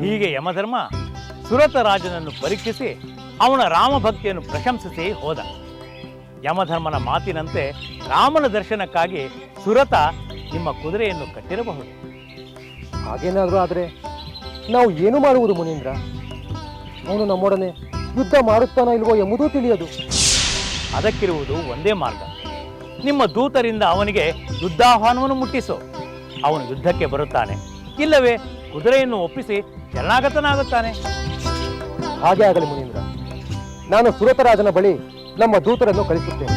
ಹೀಗೆ ಯಮಧರ್ಮ ಸುರತ ರಾಜನನ್ನು ಪರೀಕ್ಷಿಸಿ ಅವನ ರಾಮಭಕ್ತಿಯನ್ನು ಪ್ರಶಂಸಿಸಿ ಹೋದ. ಯಮಧರ್ಮನ ಮಾತಿನಂತೆ ರಾಮನ ದರ್ಶನಕ್ಕಾಗಿ ಸುರತ ನಿಮ್ಮ ಕುದುರೆಯನ್ನು ಕಟ್ಟಿರಬಹುದು. ಹಾಗೇನಾದರೂ ಆದರೆ ನಾವು ಏನು ಮಾಡುವುದು ಮುನೀಂದ್ರ? ಅವನು ನಮ್ಮೊಡನೆ ಯುದ್ಧ ಮಾಡುತ್ತಾನೋ ಇಲ್ವೋ ಎಂಬುದೂ ತಿಳಿಯದು. ಅದಕ್ಕಿರುವುದು ಒಂದೇ ಮಾರ್ಗ. ನಿಮ್ಮ ದೂತರಿಂದ ಅವನಿಗೆ ಯುದ್ಧಾಹ್ವಾನವನ್ನು ಮುಟ್ಟಿಸು. ಅವನು ಯುದ್ಧಕ್ಕೆ ಬರುತ್ತಾನೆ, ಇಲ್ಲವೇ ಕುದುರೆಯನ್ನು ಒಪ್ಪಿಸಿ ಶರಣಾಗತನಾಗುತ್ತಾನೆ. ಹಾಗೆ ಆಗಲಿ ಮುನೀಂದ್ರ. ನಾನು ಸುರತರಾಜನ ಬಳಿ ನಮ್ಮ ದೂತರನ್ನು ಕಳಿಸುತ್ತೇನೆ.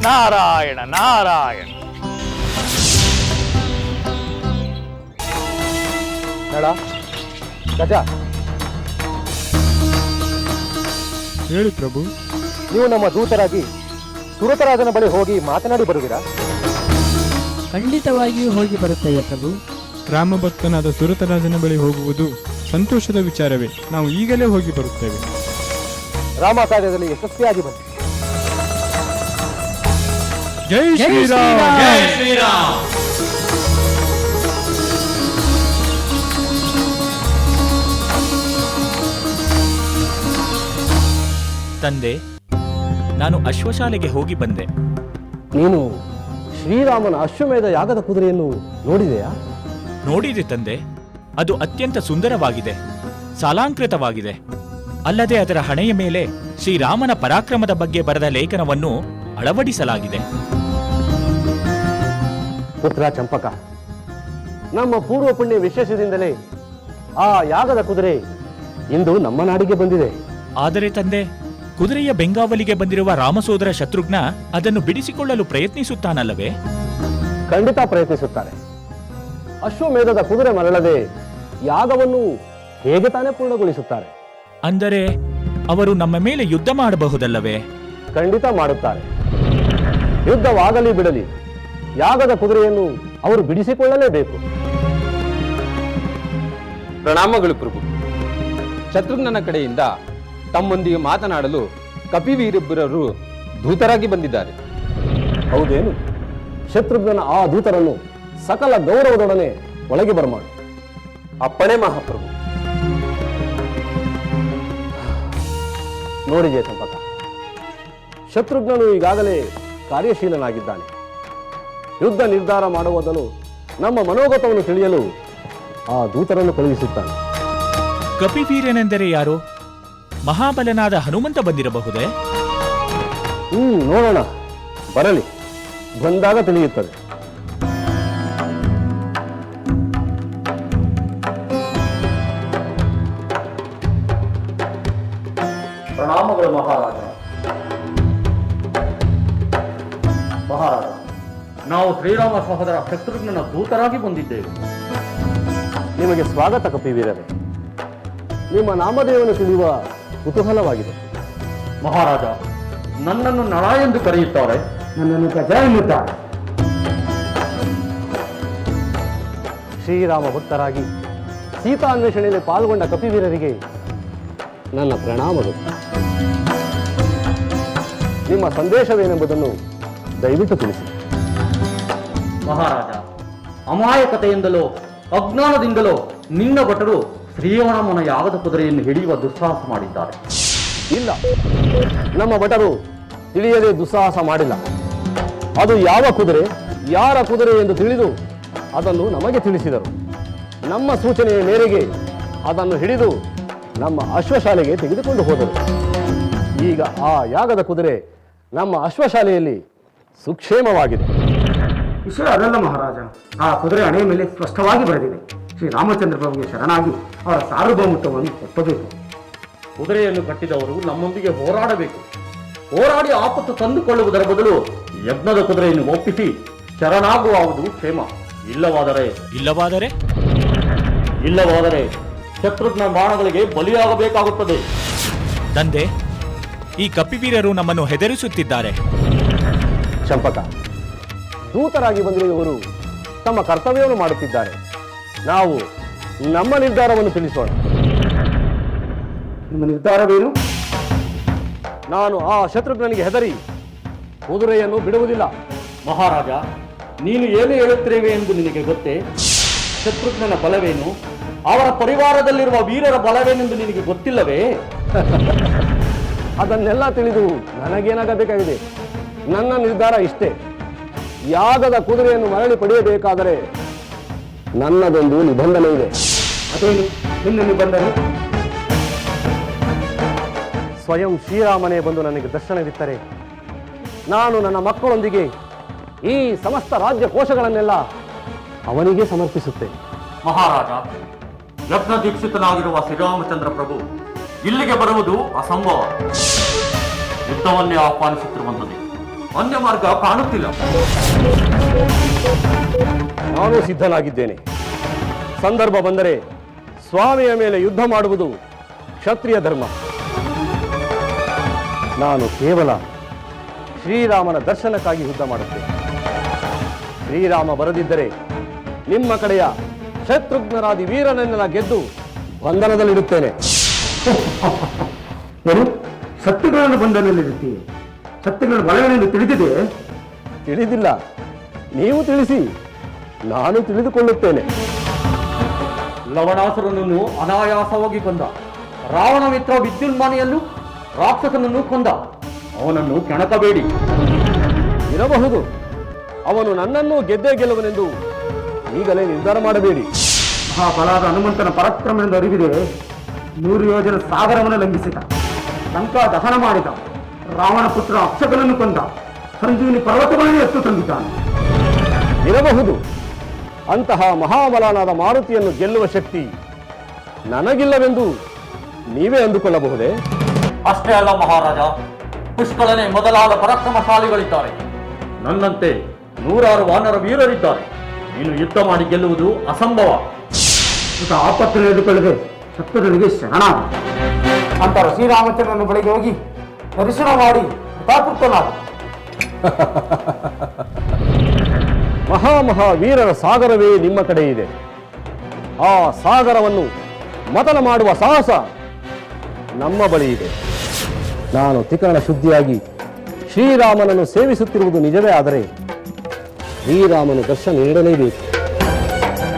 ನಾರಾಯಣ ನಾರಾಯಣ. ನಳ, ಗಜ, ಹೇಳಿ ಪ್ರಭು. ನೀವು ನಮ್ಮ ದೂತರಾಗಿ ಸುರತರಾಜನ ಬಳಿ ಹೋಗಿ ಮಾತನಾಡಿ ಬರುವಿರಾ? ಖಂಡಿತವಾಗಿಯೂ ಹೋಗಿ ಬರುತ್ತೇವೆ ಪ್ರಭು. ರಾಮಭಕ್ತನಾದ ಸುರತರಾಜನ ಬಳಿ ಹೋಗುವುದು ಸಂತೋಷದ ವಿಚಾರವೇ. ನಾವು ಈಗಲೇ ಹೋಗಿ ಬರುತ್ತೇವೆ. ರಾಮ ಕಾರ್ಯದಲ್ಲಿ ಯಶಸ್ವಿಯಾಗಿ ಬನ್ನಿ. ಜೈ ಶ್ರೀರಾಮ್. ಜೈ ಶ್ರೀರಾಮ್. ತಂದೆ, ನಾನು ಅಶ್ವಶಾಲೆಗೆ ಹೋಗಿ ಬಂದೆ. ನೀನು ಶ್ರೀರಾಮನ ಅಶ್ವಮೇಧ ಯಾಗದ ಕುದುರೆಯನ್ನು ನೋಡಿದೆಯಾ? ನೋಡಿದೆ ತಂದೆ. ಅದು ಅತ್ಯಂತ ಸುಂದರವಾಗಿದೆ, ಸಾಲಾಂಕೃತವಾಗಿದೆ. ಅಲ್ಲದೆ ಅದರ ಹಣೆಯ ಮೇಲೆ ಶ್ರೀರಾಮನ ಪರಾಕ್ರಮದ ಬಗ್ಗೆ ಬರೆದ ಲೇಖನವನ್ನು ಅಳವಡಿಸಲಾಗಿದೆ. ಪುತ್ರ ಚಂಪಕ, ನಮ್ಮ ಪೂರ್ವ ಪುಣ್ಯ ವಿಶೇಷದಿಂದಲೇ ಆ ಯಾಗದ ಕುದುರೆ ಇಂದು ನಮ್ಮ ನಾಡಿಗೆ ಬಂದಿದೆ. ಆದರೆ ತಂದೆ, ಕುದುರೆಯ ಬೆಂಗಾವಲಿಗೆ ಬಂದಿರುವ ರಾಮಸೋದರ ಶತ್ರುಘ್ನ ಅದನ್ನು ಬಿಡಿಸಿಕೊಳ್ಳಲು ಪ್ರಯತ್ನಿಸುತ್ತಾನಲ್ಲವೇ? ಖಂಡಿತ ಪ್ರಯತ್ನಿಸುತ್ತಾರೆ. ಅಶ್ವಮೇಧದ ಕುದುರೆ ಮರಳದೆ ಯಾಗವನ್ನು ಹೇಗೆ ತಾನೇ ಪೂರ್ಣಗೊಳಿಸುತ್ತಾರೆ? ಅಂದರೆ ಅವರು ನಮ್ಮ ಮೇಲೆ ಯುದ್ಧ ಮಾಡಬಹುದಲ್ಲವೇ? ಖಂಡಿತ ಮಾಡುತ್ತಾರೆ. ಯುದ್ಧವಾಗಲಿ ಬಿಡಲಿ, ಯಾಗದ ಕುದುರೆಯನ್ನು ಅವರು ಬಿಡಿಸಿಕೊಳ್ಳಲೇಬೇಕು. ಪ್ರಣಾಮಗಳು ಪ್ರಭು. ಶತ್ರುಘ್ನನ ಕಡೆಯಿಂದ ತಮ್ಮೊಂದಿಗೆ ಮಾತನಾಡಲು ಕಪಿವೀರಿಬ್ಬರರು ದೂತರಾಗಿ ಬಂದಿದ್ದಾರೆ. ಹೌದೇನು? ಶತ್ರುಘ್ನನ ಆ ದೂತರನ್ನು ಸಕಲ ಗೌರವದೊಡನೆ ಒಳಗೆ ಬರಮಾಡು. ಅಪ್ಪಣೆ ಮಹಾಪ್ರಭು. ನೋಡಿದೆ ಚಂಪಕ, ಶತ್ರುಘ್ನನು ಈಗಾಗಲೇ ಕಾರ್ಯಶೀಲನಾಗಿದ್ದಾನೆ. ಯುದ್ಧ ನಿರ್ಧಾರ ಮಾಡುವುದನ್ನು ನಮ್ಮ ಮನೋಗತವನ್ನು ತಿಳಿಯಲು ಆ ದೂತರನ್ನು ಕಳುಹಿಸುತ್ತಾನೆ. ಕಪಿವೀರನೆಂದರೆ ಯಾರು? ಮಹಾಬಲನಾದ ಹನುಮಂತ ಬಂದಿರಬಹುದೇ? ನೋಡೋಣ, ಬರಲಿ, ಬಂದಾಗ ತಿಳಿಯುತ್ತದೆ. ಪ್ರಣಾಮಗಳು ಮಹಾರಾಜ. ಮಹಾರಾಜ, ನಾವು ಶ್ರೀರಾಮ ಸಹೋದರ ಶತ್ರುಘ್ನನ ದೂತರಾಗಿ ಬಂದಿದ್ದೇವೆ. ನಿಮಗೆ ಸ್ವಾಗತ ಕಪಿವೀರರೇ. ನಿಮ್ಮ ನಾಮಧೇಯವನ್ನು ತಿಳಿಯುವ ಕುತೂಹಲವಾಗಿದೆ. ಮಹಾರಾಜ, ನನ್ನನ್ನು ನಳ ಎಂದು ಕರೆಯುತ್ತಾರೆ, ನನ್ನನ್ನು ಗಜ ಎನ್ನುತ್ತಾರೆ. ಶ್ರೀರಾಮ ಭಕ್ತರಾಗಿ ಸೀತಾ ಅನ್ವೇಷಣೆಯಲ್ಲಿ ಪಾಲ್ಗೊಂಡ ಕಪಿವೀರರಿಗೆ ನನ್ನ ಪ್ರಣಾಮಗಳು. ನಿಮ್ಮ ಸಂದೇಶವೇನೆಂಬುದನ್ನು ದಯವಿಟ್ಟು ತಿಳಿಸಿ. ಮಹಾರಾಜ, ಅಮಾಯಕತೆಯಿಂದಲೋ ಅಜ್ಞಾನದಿಂದಲೋ ನಿನ್ನ ಭಟರು ಶ್ರೀರಾಮನ ಯಾಗದ ಕುದುರೆಯನ್ನು ಹಿಡಿಯುವ ದುಸ್ಸಾಹಸ ಮಾಡಿದ್ದಾರೆ. ಇಲ್ಲ, ನಮ್ಮ ಭಟರು ತಿಳಿಯದೆ ದುಸ್ಸಾಹಸ ಮಾಡಿಲ್ಲ. ಅದು ಯಾವ ಕುದುರೆ, ಯಾರ ಕುದುರೆ ಎಂದು ತಿಳಿದು ಅದನ್ನು ನಮಗೆ ತಿಳಿಸಿದರು. ನಮ್ಮ ಸೂಚನೆಯ ಮೇರೆಗೆ ಅದನ್ನು ಹಿಡಿದು ನಮ್ಮ ಅಶ್ವಶಾಲೆಗೆ ತೆಗೆದುಕೊಂಡು ಹೋದರು. ಈಗ ಆ ಯಾಗದ ಕುದುರೆ ನಮ್ಮ ಅಶ್ವಶಾಲೆಯಲ್ಲಿ ಸುಕ್ಷೇಮವಾಗಿದೆ. ವಿಷಯ ಅದಲ್ಲ ಮಹಾರಾಜ, ಆ ಕುದುರೆ ಹಣೆಯ ಮೇಲೆ ಸ್ಪಷ್ಟವಾಗಿ ಬರೆದಿದೆ, ಶ್ರೀರಾಮಚಂದ್ರ ಪ್ರಭುಗೆ ಶರಣಾಗಿ ಅವರ ಸಾರ್ವಭೌಮತ್ವವನ್ನು ಒಪ್ಪಬೇಕು. ಕುದುರೆಯನ್ನು ಕಟ್ಟಿದವರು ನಮ್ಮೊಂದಿಗೆ ಹೋರಾಡಬೇಕು. ಹೋರಾಡಿ ಆಪತ್ತು ತಂದುಕೊಳ್ಳುವುದರ ಬದಲು ಯಜ್ಞದ ಕುದುರೆಯನ್ನು ಒಪ್ಪಿಸಿ ಶರಣಾಗುವುದು ಕ್ಷೇಮ. ಇಲ್ಲವಾದರೆ ಇಲ್ಲವಾದರೆ ಇಲ್ಲವಾದರೆ ಶತ್ರುಘ್ನ ಬಾಣಗಳಿಗೆ ಬಲಿಯಾಗಬೇಕಾಗುತ್ತದೆ. ತಂದೆ, ಈ ಕಪಿವೀರರು ನಮ್ಮನ್ನು ಹೆದರಿಸುತ್ತಿದ್ದಾರೆ. ಚಂಪಕ, ದೂತರಾಗಿ ಬಂದಿರುವವರು ತಮ್ಮ ಕರ್ತವ್ಯವನ್ನು ಮಾಡುತ್ತಿದ್ದಾರೆ. ನಾವು ನಮ್ಮ ನಿರ್ಧಾರವನ್ನು ತಿಳಿಸೋಣ. ನಿಮ್ಮ ನಿರ್ಧಾರವೇನು? ನಾನು ಆ ಶತ್ರುಘ್ನನಿಗೆ ಹೆದರಿ ಕುದುರೆಯನ್ನು ಬಿಡುವುದಿಲ್ಲ. ಮಹಾರಾಜ, ನೀನು ಏನು ಹೇಳುತ್ತಿರುವೆ ಎಂದು ನಿನಗೆ ಗೊತ್ತೇ? ಶತ್ರುಘ್ನನ ಬಲವೇನು, ಅವರ ಪರಿವಾರದಲ್ಲಿರುವ ವೀರರ ಬಲವೇನೆಂದು ನಿನಗೆ ಗೊತ್ತಿಲ್ಲವೇ? ಅದನ್ನೆಲ್ಲ ತಿಳಿದು ನನಗೇನಾಗಬೇಕಾಗಿದೆ? ನನ್ನ ನಿರ್ಧಾರ ಇಷ್ಟೇ. ಯಾಗದ ಕುದುರೆಯನ್ನು ಮರಳಿ ಪಡೆಯಬೇಕಾದರೆ ನನ್ನದೊಂದು ನಿಬಂಧನೆ ಇದೆ. ಅದೇನು ನಿನ್ನ ನಿಬಂಧನೆ? ಸ್ವಯಂ ಶ್ರೀರಾಮನೇ ಬಂದು ನನಗೆ ದರ್ಶನವಿತ್ತರೆ ನಾನು ನನ್ನ ಮಕ್ಕಳೊಂದಿಗೆ ಈ ಸಮಸ್ತ ರಾಜ್ಯ ಕೋಶಗಳನ್ನೆಲ್ಲ ಅವನಿಗೆ ಸಮರ್ಪಿಸುತ್ತೇನೆ. ಮಹಾರಾಜ, ಲಗ್ನ ದೀಕ್ಷಿತನಾಗಿರುವ ಶ್ರೀರಾಮಚಂದ್ರ ಪ್ರಭು ಇಲ್ಲಿಗೆ ಬರುವುದು ಅಸಂಭವ. ಯುದ್ಧವನ್ನೇ ಆಹ್ವಾನಿಸುತ್ತಿರುವಂಥದ್ದು. ಅನ್ಯ ಮಾರ್ಗ ಕಾಣುತ್ತಿಲ್ಲ. ನಾನು ಸಿದ್ಧನಾಗಿದ್ದೇನೆ. ಸಂದರ್ಭ ಬಂದರೆ ಸ್ವಾಮಿಯ ಮೇಲೆ ಯುದ್ಧ ಮಾಡುವುದು ಕ್ಷತ್ರಿಯ ಧರ್ಮ. ನಾನು ಕೇವಲ ಶ್ರೀರಾಮನ ದರ್ಶನಕ್ಕಾಗಿ ಯುದ್ಧ ಮಾಡುತ್ತೇನೆ. ಶ್ರೀರಾಮ ಬರದಿದ್ದರೆ ನಿಮ್ಮ ಕಡೆಯ ಶತ್ರುಘ್ನರಾದಿ ವೀರನನ್ನೆಲ್ಲ ಗೆದ್ದು ಬಂಧನದಲ್ಲಿಡುತ್ತೇನೆ. ಏನು ಶತ್ರುಗಳನ್ನು ಬಂಧನದಲ್ಲಿರುತ್ತೀವಿ? ಶತ್ರುಗಳ ಬಲವೇನೆಂದು ತಿಳಿದಿದೆ? ತಿಳಿದಿಲ್ಲ, ನೀವು ತಿಳಿಸಿ, ನಾನು ತಿಳಿದುಕೊಳ್ಳುತ್ತೇನೆ. ಲವಣಾಸುರನನ್ನು ಅನಾಯಾಸವಾಗಿ ಕೊಂದ ರಾವಣ ಮಿತ್ರ ವಿದ್ಯುನ್ಮಾನೆಯಲ್ಲೂ ರಾಕ್ಷಸನನ್ನು ಕೊಂದ. ಅವನನ್ನು ಕೆಣಕಬೇಡಿ. ಇರಬಹುದು, ಅವನು ನನ್ನನ್ನು ಗೆದ್ದೇ ಗೆಲ್ಲುವನೆಂದು ಈಗಲೇ ನಿರ್ಧಾರ ಮಾಡಬೇಡಿ. ಮಹಾಬಲಾದ ಹನುಮಂತನ ಪರಾಕ್ರಮದಿಂದ ಅರಿವಿದೆ. 100 ಯೋಜನ ಸಾಗರವನ್ನು ಲಂಘಿಸಿದ, ಲಂಕಾ ದಹನ ಮಾಡಿದ, ರಾವಣ ಪುತ್ರ ಅಕ್ಷಕನನ್ನು ಕೊಂದ, ಸಂಜೀವಿನಿ ಪರ್ವತಗಳನ್ನೇ ಎತ್ತು ತಂದಿದ್ದಾನೆ. ಇರಬಹುದು, ಅಂತಹ ಮಹಾಬಲನಾದ ಮಾರುತಿಯನ್ನು ಗೆಲ್ಲುವ ಶಕ್ತಿ ನನಗಿಲ್ಲವೆಂದು ನೀವೇ ಅಂದುಕೊಳ್ಳಬಹುದೇ? ಅಷ್ಟೇ ಅಲ್ಲ ಮಹಾರಾಜ, ಪುಷ್ಕಳನೆ ಮೊದಲಾದ ಪರಾಕ್ರಮಶಾಲಿಗಳಿದ್ದಾರೆ. ನನ್ನಂತೆ 100 ವಾನರ ವೀರರಿದ್ದಾರೆ. ನೀನು ಯುದ್ಧ ಮಾಡಿ ಗೆಲ್ಲುವುದು ಅಸಂಭವ. ಇಂಥ ಆಪತ್ತು ಎದುಕೊಳ್ಳದೆ ಶತ್ರುಗಳಿಗೆ ಶರಣಾದ ಅಂತರ ಶ್ರೀರಾಮಚಂದ್ರನ ಬಳಿಗೆ ಹೋಗಿ ದರ್ಶನ ಮಾಡಿ ಕೃತಾಕೃತನಾದ. ಮಹಾವೀರರ ಸಾಗರವೇ ನಿಮ್ಮ ಕಡೆ ಇದೆ. ಆ ಸಾಗರವನ್ನು ಮತನ ಮಾಡುವ ಸಾಹಸ ನಮ್ಮ ಬಳಿ ಇದೆ. ನಾನು ತ್ರಿಕರಣ ಶುದ್ಧಿಯಾಗಿ ಶ್ರೀರಾಮನನ್ನು ಸೇವಿಸುತ್ತಿರುವುದು ನಿಜವೇ ಆದರೆ ಶ್ರೀರಾಮನು ದರ್ಶನ ನೀಡಲೇಬೇಕು.